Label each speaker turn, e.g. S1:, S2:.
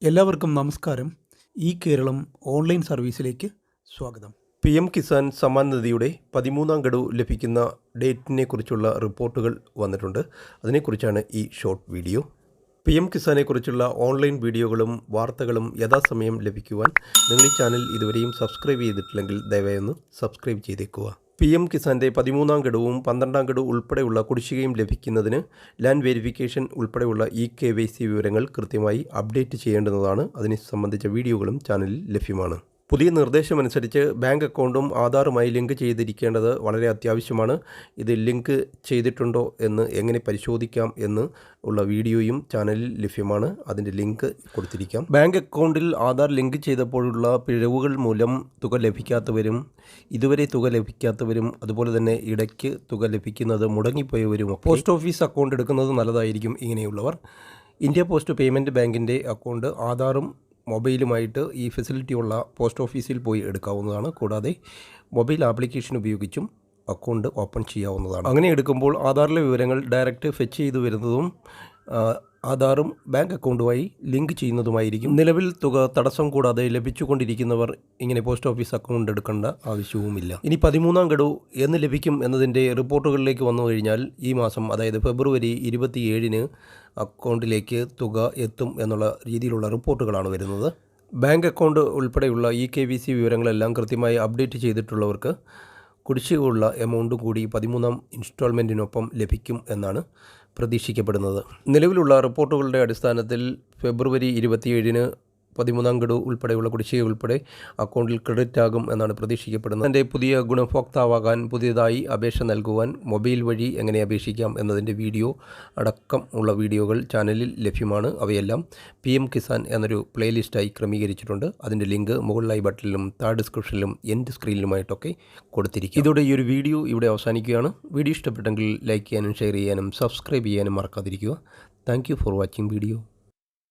S1: എല്ലാവർക്കും നമസ്കാരം. ഈ കേരളം ഓൺലൈൻ സർവീസിലേക്ക് സ്വാഗതം.
S2: PM കിസാൻ സമ്മാൻ നിധിയുടെ 13ാം ഗഡു ലഭിക്കുന്ന ഡേറ്റിനെ കുറിച്ചുള്ള റിപ്പോർട്ടുകൾ വന്നിട്ടുണ്ട്. അതിനെക്കുറിച്ചാണ് ഈ ഷോർട്ട് വീഡിയോ. PM കിസാനെക്കുറിച്ചുള്ള ഓൺലൈൻ വീഡിയോകളും വാർത്തകളും യഥാസമയം ലഭിക്കുവാൻ നിങ്ങൾ ഈ ചാനൽ ഇതുവരെയും സബ്സ്ക്രൈബ് ചെയ്തിട്ടില്ലെങ്കിൽ ദയവായി ഒന്ന് സബ്സ്ക്രൈബ് ചെയ്തേക്കുക. PM കിസാൻ്റെ 13ാം ഗഡുവും 12ാം ഗഡു ഉൾപ്പെടെയുള്ള കുടിശ്ശികയും ലഭിക്കുന്നതിന് ലാൻഡ് വെരിഫിക്കേഷൻ ഉൾപ്പെടെയുള്ള KYC വിവരങ്ങൾ കൃത്യമായി അപ്ഡേറ്റ് ചെയ്യേണ്ടുന്നതാണ്. അതിനെ സംബന്ധിച്ച വീഡിയോകളും ചാനലിൽ ലഭ്യമാണ്. പുതിയ നിർദ്ദേശമനുസരിച്ച് ബാങ്ക് അക്കൗണ്ടും ആധാറുമായി ലിങ്ക് ചെയ്തിരിക്കേണ്ടത് വളരെ അത്യാവശ്യമാണ്. ഇത് ലിങ്ക് ചെയ്തിട്ടുണ്ടോ എന്ന് എങ്ങനെ പരിശോധിക്കാം എന്ന് ഉള്ള വീഡിയോയും ചാനലിൽ ലഭ്യമാണ്. അതിൻ്റെ ലിങ്ക് കൊടുത്തിരിക്കാം. ബാങ്ക് അക്കൗണ്ടിൽ ആധാർ ലിങ്ക് ചെയ്തപ്പോഴുള്ള പിഴവുകൾ മൂലം തുക ലഭിക്കാത്തവരും ഇതുവരെ തുക ലഭിക്കാത്തവരും അതുപോലെ തന്നെ ഇടയ്ക്ക് തുക ലഭിക്കുന്നത് മുടങ്ങിപ്പോയവരും പോസ്റ്റ് ഓഫീസ് അക്കൗണ്ട് എടുക്കുന്നത് നല്ലതായിരിക്കും. ഇങ്ങനെയുള്ളവർ ഇന്ത്യ പോസ്റ്റ് പേയ്മെൻറ്റ് ബാങ്കിൻ്റെ അക്കൗണ്ട് ആധാറും മൊബൈലുമായിട്ട് ഈ ഫെസിലിറ്റി ഉള്ള പോസ്റ്റ് ഓഫീസിൽ പോയി എടുക്കാവുന്നതാണ്. കൂടാതെ മൊബൈൽ ആപ്ലിക്കേഷൻ ഉപയോഗിച്ചും അക്കൗണ്ട് ഓപ്പൺ ചെയ്യാവുന്നതാണ്. അങ്ങനെ എടുക്കുമ്പോൾ ആധാറിലെ വിവരങ്ങൾ ഡയറക്റ്റ് ഫെച്ച് ചെയ്തു വരുന്നതും ആധാറും ബാങ്ക് അക്കൗണ്ടുമായി ലിങ്ക് ചെയ്യുന്നതുമായിരിക്കും. നിലവിൽ തുക തടസ്സം കൂടാതെ ലഭിച്ചുകൊണ്ടിരിക്കുന്നവർ ഇങ്ങനെ പോസ്റ്റ് ഓഫീസ് അക്കൗണ്ട് എടുക്കേണ്ട ആവശ്യവുമില്ല. ഇനി 13ാം ഗഡു എന്ന് ലഭിക്കും എന്നതിൻ്റെ റിപ്പോർട്ടുകളിലേക്ക് വന്നു കഴിഞ്ഞാൽ ഈ മാസം, അതായത് ഫെബ്രുവരി 27-ന് അക്കൗണ്ടിലേക്ക് തുക എത്തും എന്നുള്ള രീതിയിലുള്ള റിപ്പോർട്ടുകളാണ് വരുന്നത്. ബാങ്ക് അക്കൗണ്ട് ഉൾപ്പെടെയുള്ള KYC വിവരങ്ങളെല്ലാം കൃത്യമായി അപ്ഡേറ്റ് ചെയ്തിട്ടുള്ളവർക്ക് കുടിശ്ശികയുള്ള എമൗണ്ട് കൂടി 13ാം ഇൻസ്റ്റാൾമെൻറ്റിനൊപ്പം ലഭിക്കും എന്നാണ് പ്രതീക്ഷിക്കപ്പെടുന്നത്. നിലവിലുള്ള റിപ്പോർട്ടുകളുടെ അടിസ്ഥാനത്തിൽ ഫെബ്രുവരി 27-ന് 13ാം ഗഡു ഉൾപ്പെടെയുള്ള കുടിശ്ശിക ഉൾപ്പെടെ അക്കൗണ്ടിൽ ക്രെഡിറ്റ് ആകും എന്നാണ് പ്രതീക്ഷിക്കപ്പെടുന്നത്. എൻ്റെ പുതിയ ഗുണഭോക്താവാകാൻ പുതിയതായി അപേക്ഷ നൽകുവാൻ മൊബൈൽ വഴി എങ്ങനെ അപേക്ഷിക്കാം എന്നതിൻ്റെ വീഡിയോ അടക്കം ഉള്ള വീഡിയോകൾ ചാനലിൽ ലഭ്യമാണ്. അവയെല്ലാം PM കിസാൻ എന്നൊരു പ്ലേലിസ്റ്റായി ക്രമീകരിച്ചിട്ടുണ്ട്. അതിൻ്റെ ലിങ്ക് മുകളിലായി ബട്ടണിലും താഴെ ഡിസ്ക്രിപ്ഷനിലും എൻഡ് സ്ക്രീനിലുമായിട്ടൊക്കെ കൊടുത്തിരിക്കും. ഇതോടെ ഈ ഒരു വീഡിയോ ഇവിടെ അവസാനിക്കുകയാണ്. വീഡിയോ ഇഷ്ടപ്പെട്ടെങ്കിൽ ലൈക്ക് ചെയ്യാനും ഷെയർ ചെയ്യാനും സബ്സ്ക്രൈബ് ചെയ്യാനും മറക്കാതിരിക്കുക. Thank you for watching video.